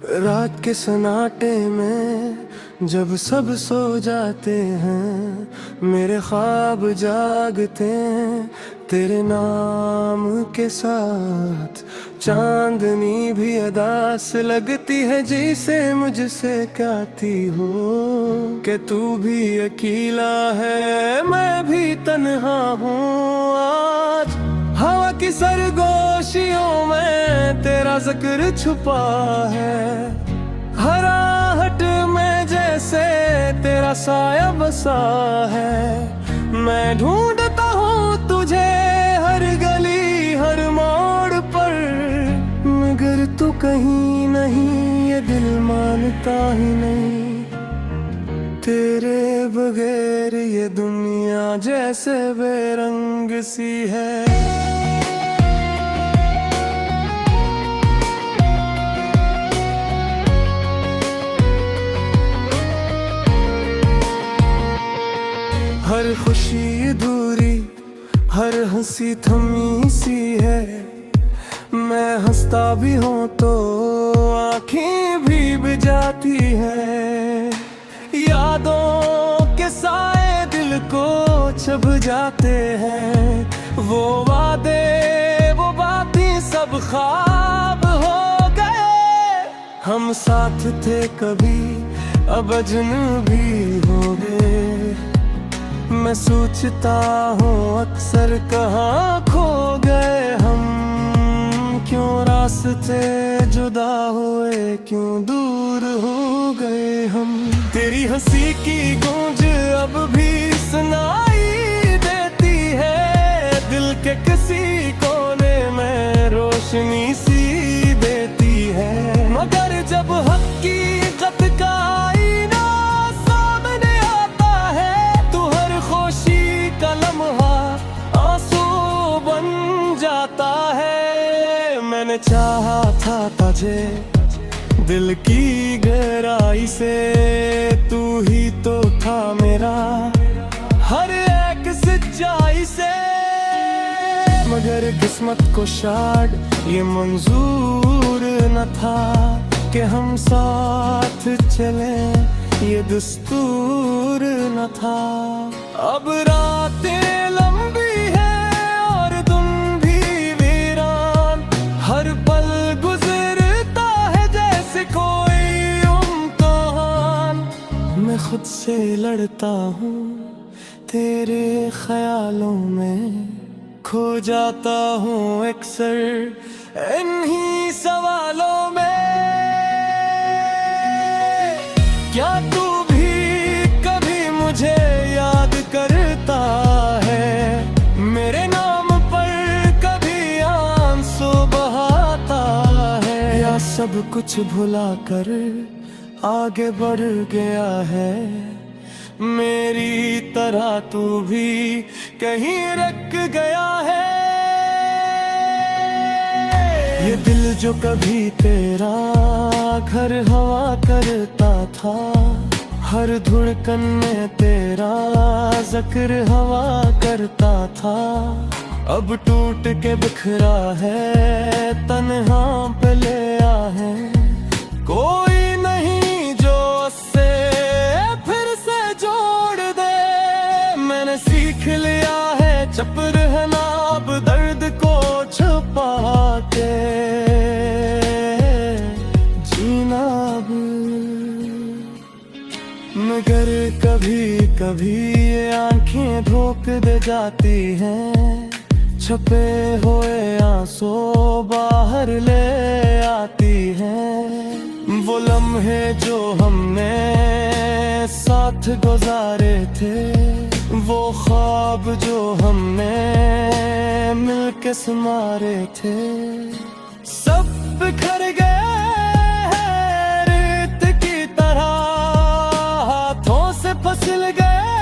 रात के सन्नाटे में जब सब सो जाते हैं, मेरे ख्वाब जागते हैं तेरे नाम के साथ। चांदनी भी अदास लगती है जिसे मुझसे कहती हो कि तू भी अकेला है मैं भी तन्हा हूँ। आज हवा की सरगोशियों में तेरा जिक्र छुपा है, हर आहट में जैसे तेरा साया बसा है। मैं ढूंढता हूँ तुझे हर गली हर मोड़ पर, मगर तू कहीं नहीं, ये दिल मानता ही नहीं। तेरे बगैर ये दुनिया जैसे बेरंग सी है। हर खुशी अधूरी, हर हंसी थमी सी है। मैं हंसता भी हूँ तो आँखें भीग जाती है। यादों के साए दिल को छुप जाते हैं। वो वादे वो बातें सब ख्वाब हो गए। हम साथ थे कभी अब अजनबी हो गए। मैं सोचता हूँ अक्सर कहाँ खो गए हम, क्यों रास्ते जुदा हुए, क्यों दूर हो गए हम। तेरी हंसी की गूंज अब भी सुनाई देती है, दिल के किसी कोने में रोशनी सी देती है। मगर जब हकीकत का आईना सामने आता है, तो हर खुशी का लम्हा आंसू बन जाता है। मैंने चाहा था तुझे दिल की गहराई से, तू ही तो था मेरा हर एक सच्चाई से। मगर किस्मत को शायद ये मंजूर न था कि हम साथ चले, ये दस्तूर न था। अब रातें लंबी है और तुम भी वीरान, हर पल गुजरता है जैसे कोई इम्तिहान। मैं खुद से लड़ता हूँ तेरे ख्यालों में, खो जाता हूँ अक्सर इन्हीं सवालों में। क्या तू भी कभी मुझे याद करता है, मेरे नाम पर कभी आंसू बहाता है, या सब कुछ भुला कर आगे बढ़ गया है। मेरी तरह तू भी कहीं रख गया है। ये दिल जो कभी तेरा घर हवा करता था, हर धड़कन में तेरा जिक्र हवा करता था। अब टूट के बिखरा है, तन्हा पे ले आ है। कोई नहीं जो उससे फिर से जोड़ दे। मैंने सीख लिया है चुप रहना, अब दर्द को छुपा के जीना अब। मगर कभी कभी ये आंखें धोख दे जाती हैं, छुपे हुए आंसू बाहर ले आती हैं। वो लम्हे जो हमने साथ गुजारे थे, वो ख्वाब जो हमने मिलके संवारे थे, सब बिखर गए हैं रेत की तरह, हाथों से फिसल गए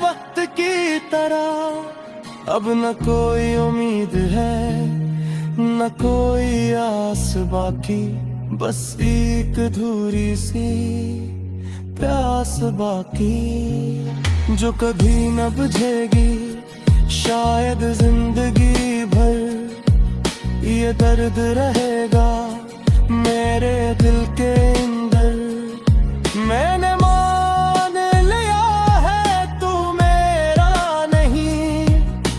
वक्त की तरह। अब न कोई उम्मीद है न कोई आस बाकी, बस एक अधूरी सी प्यास बाकी, जो कभी न बुझेगी शायद जिंदगी भर। ये दर्द रहेगा मेरे मेरे दिल के अंदर। मैंने मान लिया है तू मेरा नहीं,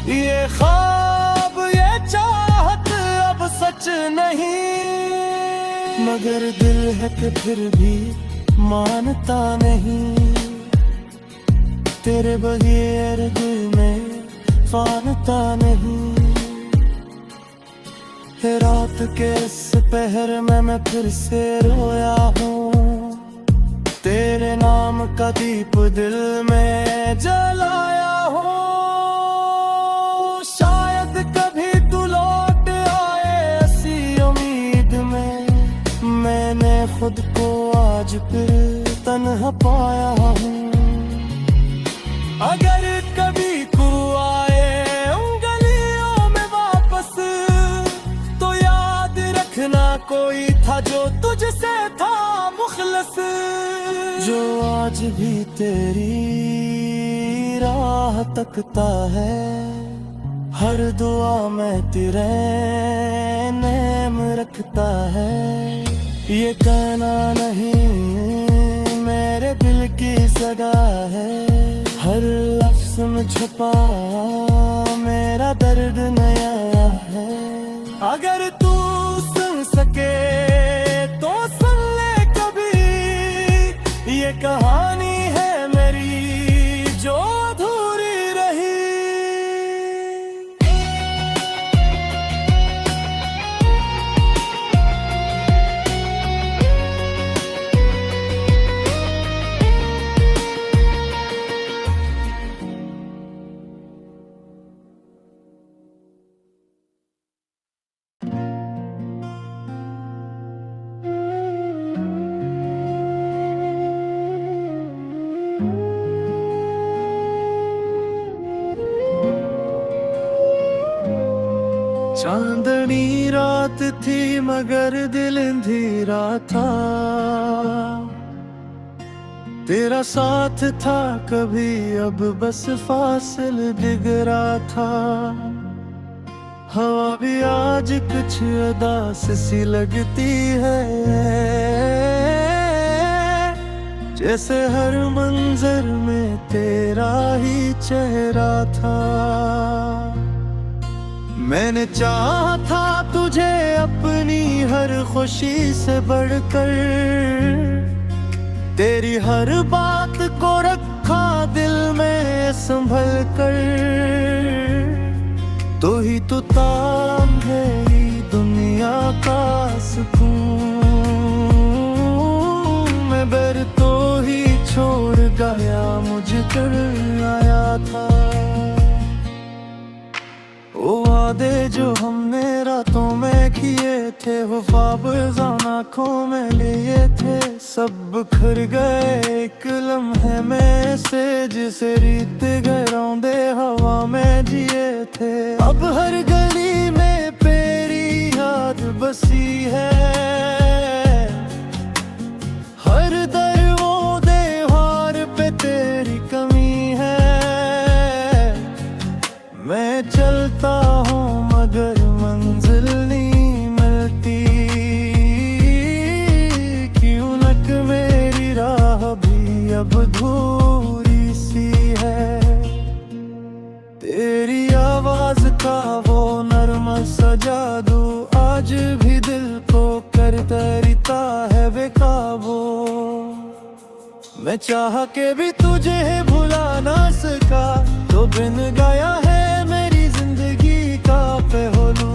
ये ख्वाब ये चाहत अब सच नहीं। मगर दिल है कि फिर भी मानता नहीं, तेरे बगैर दिल में मानता नहीं। रात के इस पहर में मैं फिर से रोया हूँ, तेरे नाम का दीप दिल में जलाया हूँ। शायद कभी तू लौट आए ऐसी उम्मीद में, मैंने खुद को आज फिर तन्हा पाया हूँ। अगर कभी तू आए उन गलियों में वापस, तो याद रखना कोई था जो तुझसे था मुखलस, जो आज भी तेरी राह तकता है। हर दुआ में तेरे नेम रखता है। ये कहना नहीं मेरे दिल की सगा है, हर लफ्ज़ में छुपा मेरा दर्द नया है। अगर तू सुन सके तो सुन ले कभी, ये कहानी है मेरी जो अधूरी रही। चांदनी रात थी मगर दिल अंधेरा था, तेरा साथ था कभी अब बस फासिल दिगरा था। हवा भी आज कुछ उदास सी लगती है, जैसे हर मंजर में तेरा ही चेहरा था। मैंने चाहा था तुझे अपनी हर खुशी से बढ़कर, तेरी हर बात को रखा दिल में संभल कर। तू ही तो था मेरी दुनिया का सुकून, मैं बर तो ही छोड़ गया मुझ कर आया था। वो वादे जो हमने रातों में किए थे, वो ख्वाब आँखों में लिए थे, सब बिखर गए एक लम्हे में से, जिसे रीत गरौंदे हवा में जिए थे। अब हर गली में तेरी याद बसी है, हर दरवाज़े पे तेरी कमी है। मैं चलता हूँ मगर मंजिल नहीं मिलती, क्यों नक मेरी राह भी अब अधूरी सी है। तेरी आवाज का वो नर्म सा जादू आज भी दिल को करता रहता है बेकाबू। मैं चाह के भी तुझे भुला ना सका, तो बिन गया है मेरी जिंदगी का पहलू।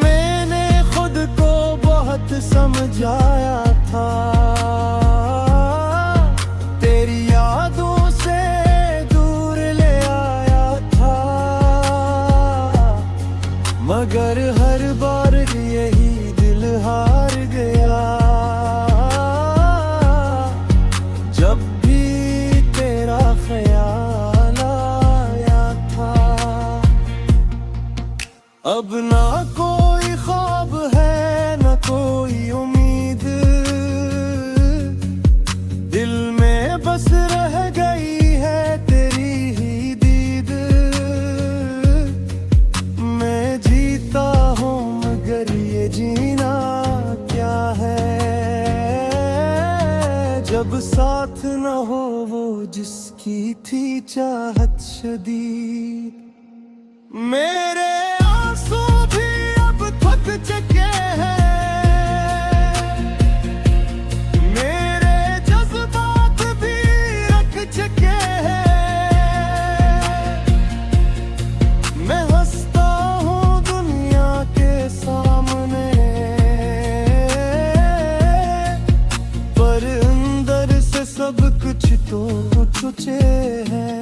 मैंने खुद को बहुत समझाया था, तेरी यादों से दूर ले आया था। दिल में बस रह गई है तेरी ही दीद। मैं जीता हूँ मगर ये जीना क्या है, जब साथ न हो वो जिसकी थी चाहत शदीद। मेरे आंसू भी अब थक चुके हैं, मेरे जज्बात भी रख चुके हैं। मैं हंसता हूँ दुनिया के सामने, पर अंदर से सब कुछ तो छुचे हैं।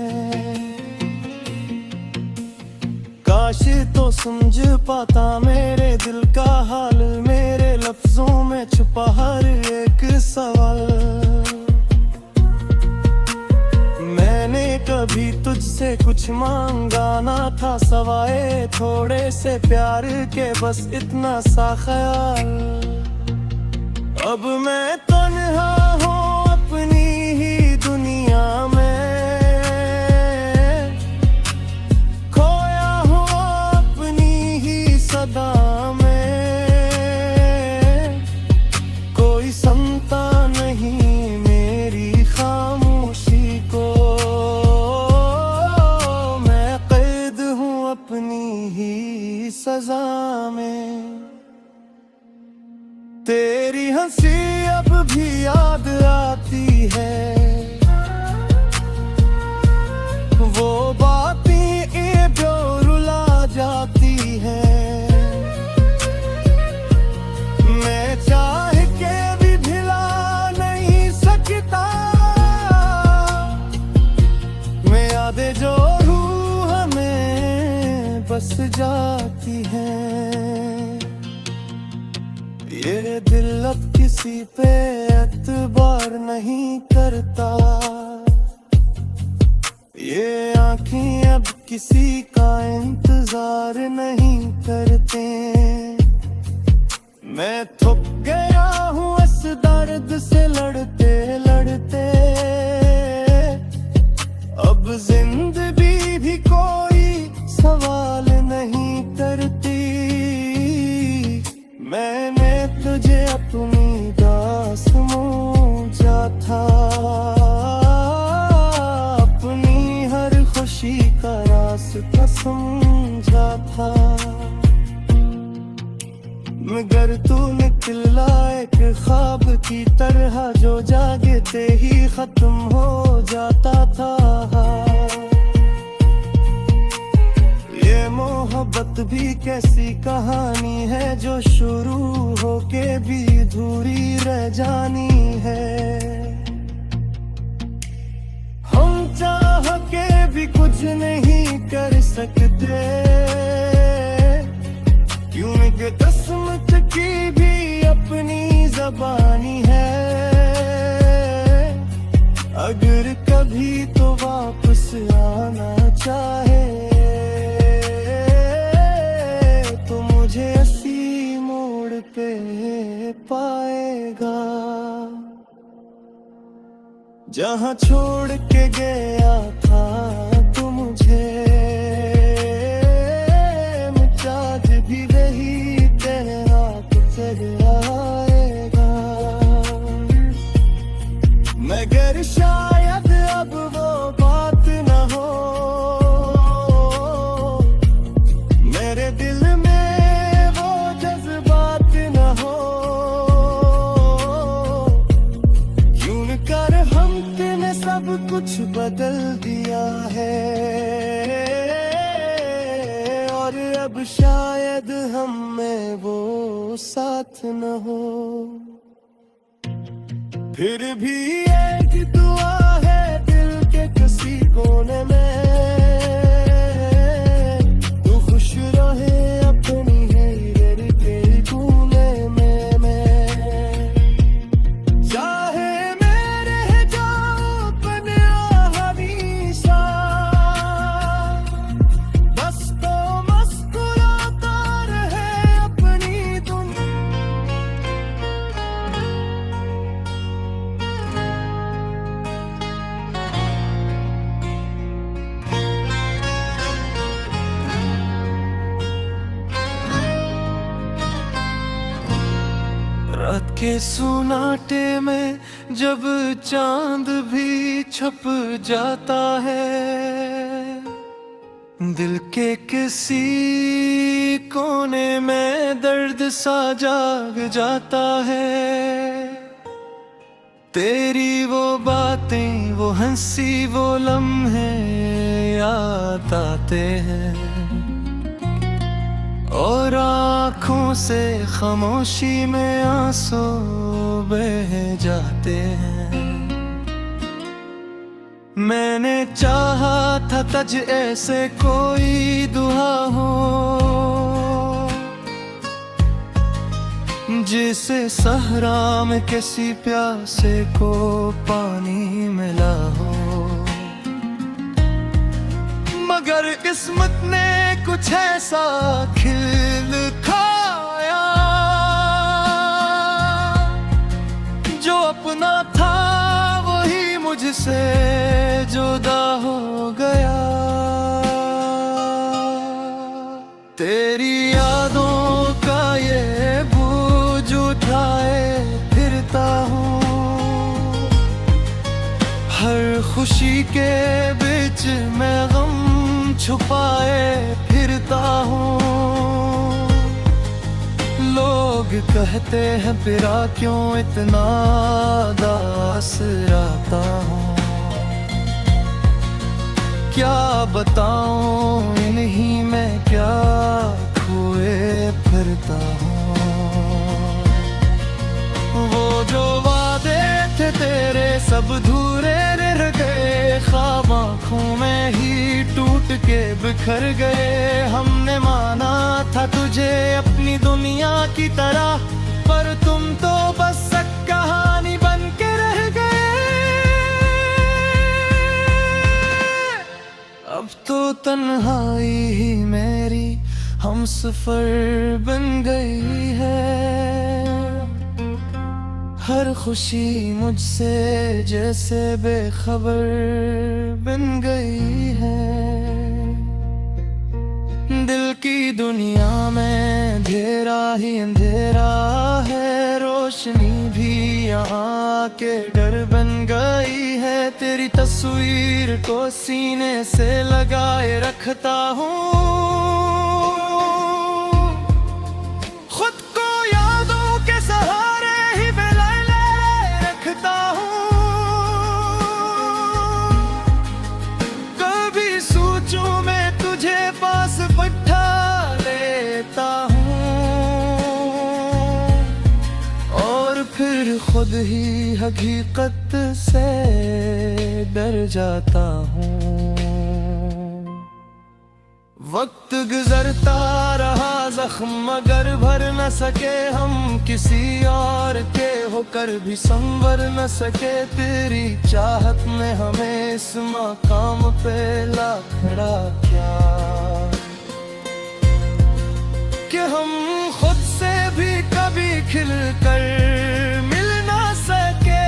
काश तो समझ पाता मेरे दिल का हाल, मेरे लफ्जों में छुपा हर एक सवाल। मैंने कभी तुझसे कुछ मांगा ना था, सवाए थोड़े से प्यार के बस इतना सा ख्याल। अब मैं तन्हा हूँ अपनी ही दुनिया में, सदा में कोई सुनता नहीं मेरी खामोशी को। मैं कैद हूँ अपनी ही सजा में। तेरी हंसी अब भी याद आती है, वो बातें ये जो रुला जाती है। मैं चाह के भी भुला नहीं सकता, मैं यादें जो रूह में बस जाती हैं। ये दिल अब किसी पे एतबार नहीं करता, ये आँखें अब किसी का इंतजार नहीं करते। मैं थक गया हूँ इस दर्द से लड़ते लड़ते, अब जिंदगी भी कोई सवाल नहीं करती। मैंने तुझे अपनी दास समझा था, अपनी हर खुशी का रास्ता समझा था। मगर तू निकला एक ख्वाब की तरह जो जागते ही खत्म हो जाता था। ये मोहब्बत भी कैसी कहानी है जो शुरू होके भी अधूरी रह जानी है। हम चाह के भी कुछ नहीं कर सकते, क्योंकि किस्मत की भी अपनी ज़बानी है। अगर कभी तो वापस आना चाहे तो मुझे इसी मोड़ पे पाएगा, जहाँ छोड़ के गया था तू मुझे। आज भी वही तेरा चल आएगा, मगर शायद अब वो बात न हो। मेरे दिल में वो जज्बात न हो, क्यों कर हमने सब कुछ बदल दिया है। अब शायद हम में वो साथ न हो। फिर भी एक दुआ है दिल के किसी कोने में, तू खुश रहे अपनी है तेरी कोने में। मैं चाहे मेरे जाओ अपने हमेशा, बस तो मुस्कुराता रहे अपनी दुनिया। के सुनाटे में जब चांद भी छप जाता है, दिल के किसी कोने में दर्द सा जाग जाता है। तेरी वो बातें, वो हंसी, वो लम्हे याद आते हैं, और आँखों से खामोशी में आंसू बह जाते हैं। मैंने चाहा था तुझ ऐसे कोई दुआ हो, जिसे सहरा में किसी प्यासे को पानी मिला हो, मगर किस्मत ने कुछ ऐसा खिल खाया, जो अपना था वही मुझसे जुदा हो गया। तेरी यादों का ये बोझ उठाए फिरता हूँ, हर खुशी के बीच मैं गम छुपाए फिरता हूँ। लोग कहते हैं फिरा क्यों इतना दास रहता हूँ, क्या बताऊं इन्हीं में क्या खोए फिरता हूँ। वो जो वादे थे तेरे सब धूरे रह गए, ख्वाब आँखों में ही टूट के बिखर गए। हमने माना था तुझे अपनी दुनिया की तरह, पर तुम तो बस एक कहानी बन के रह गए। अब तो तन्हाई ही मेरी हमसफर बन गई है, हर खुशी मुझसे जैसे बेखबर बन गई है। दिल की दुनिया में अंधेरा ही अंधेरा है, रोशनी भी यहाँ के डर बन गई है। तेरी तस्वीर को सीने से लगाए रखता हूँ, खुद को यादों के सहारे ही मिलाए रखता हूँ। कभी सोचूं मैं तुझे पास बैठा लेता हूँ, और फिर खुद ही हकीकत से डर जाता हूँ। वक्त गुजरता रहा जख्म मगर भर न सके हम, किसी और के होकर भी संवर न सके। तेरी चाहत ने हमें इस मकाम पे ला खड़ा क्या, कि हम खुद से भी कभी खिल कर मिल ना सके।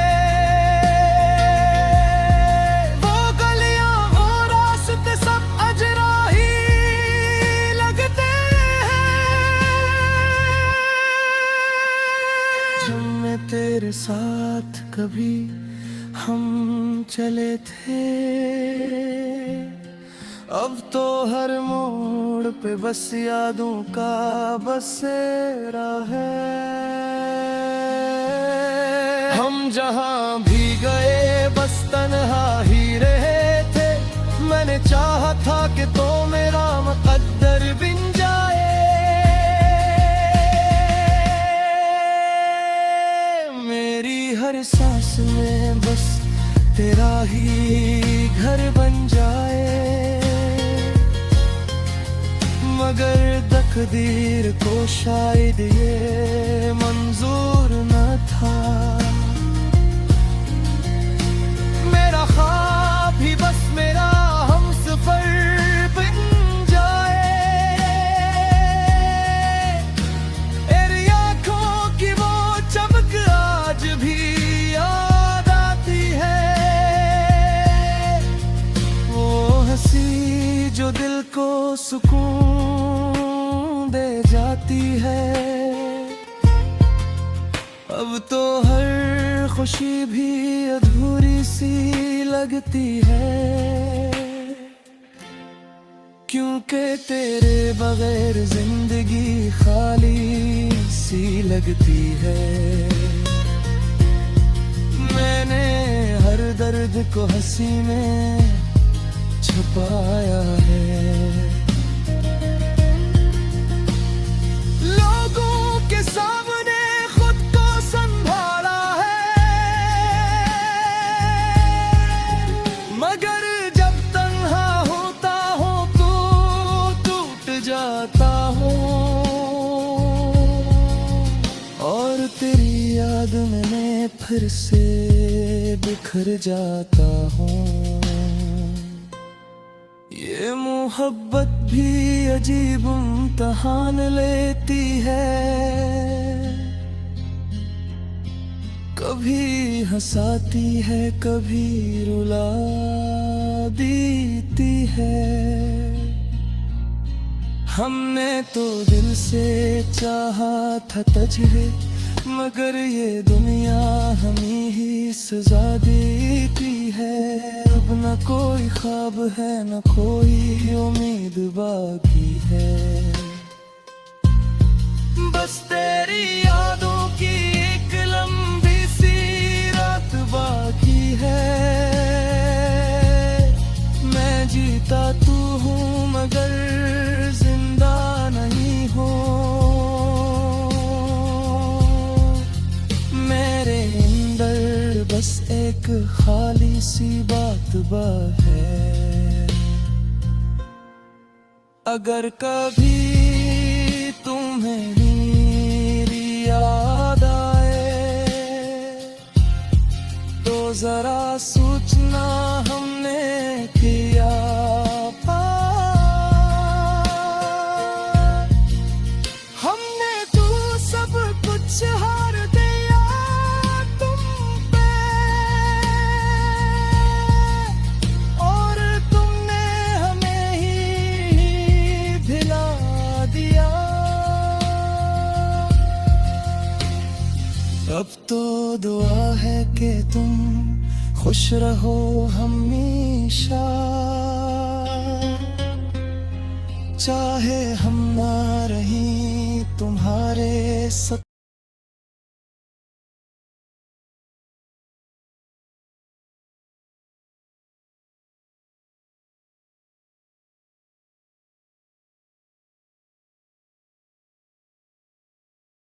वो गलियां वो रास्ते सब अजरा ही लगते हैं, जब मैं तेरे साथ कभी हम चले थे। अब तो हर मोड़ पे बस यादों का बसेरा है। हम जहाँ भी गए बस तन्हा ही रहे थे, मैंने चाहा था कि तो मेरा मुकद्दर बिन जाए। मेरी हर सांस में बस तेरा ही घर बन जाए, मगर तकदीर को शायद ये मंजूर न था। मेरा ख्वाब ही बस मेरा हमसफर बन जाए। तेरी आँखों की वो चमक आज भी याद आती है, वो हंसी जो दिल को सुकून दे जाती है। अब तो हर खुशी भी अधूरी सी लगती है, क्योंकि तेरे बगैर जिंदगी खाली सी लगती है। मैंने हर दर्द को हंसी में छुपाया है, लोगों के सामने खुद को संभाला है, मगर जब तन्हा होता हूँ तो टूट जाता हूँ, और तेरी याद में मैं फिर से बिखर जाता हूँ। ये मोहब्बत भी अजीब इम्तिहान लेती है, कभी हंसाती है कभी रुला देती है। हमने तो दिल से चाहा था तुझे, मगर ये दुनिया हमें ही सजा देती है। अब न कोई ख्वाब है न कोई उम्मीद बाकी है, बस तेरी यादों की एक लंबी सी रात बाकी है। मैं जीता तू हूँ मगर जिंदा नहीं हूँ, मेरे अंदर बस एक खाली सी बात है। अगर कभी तुम्हें मेरी याद आए तो जरा सोचना हमने किया हमने तो सब कुछ हार दिया तुम पे, और तुमने हमें ही भिला दिया। अब तो दुआ है कि तुम खुश रहो हमेशा, चाहे हम ना रहीं तुम्हारे सपने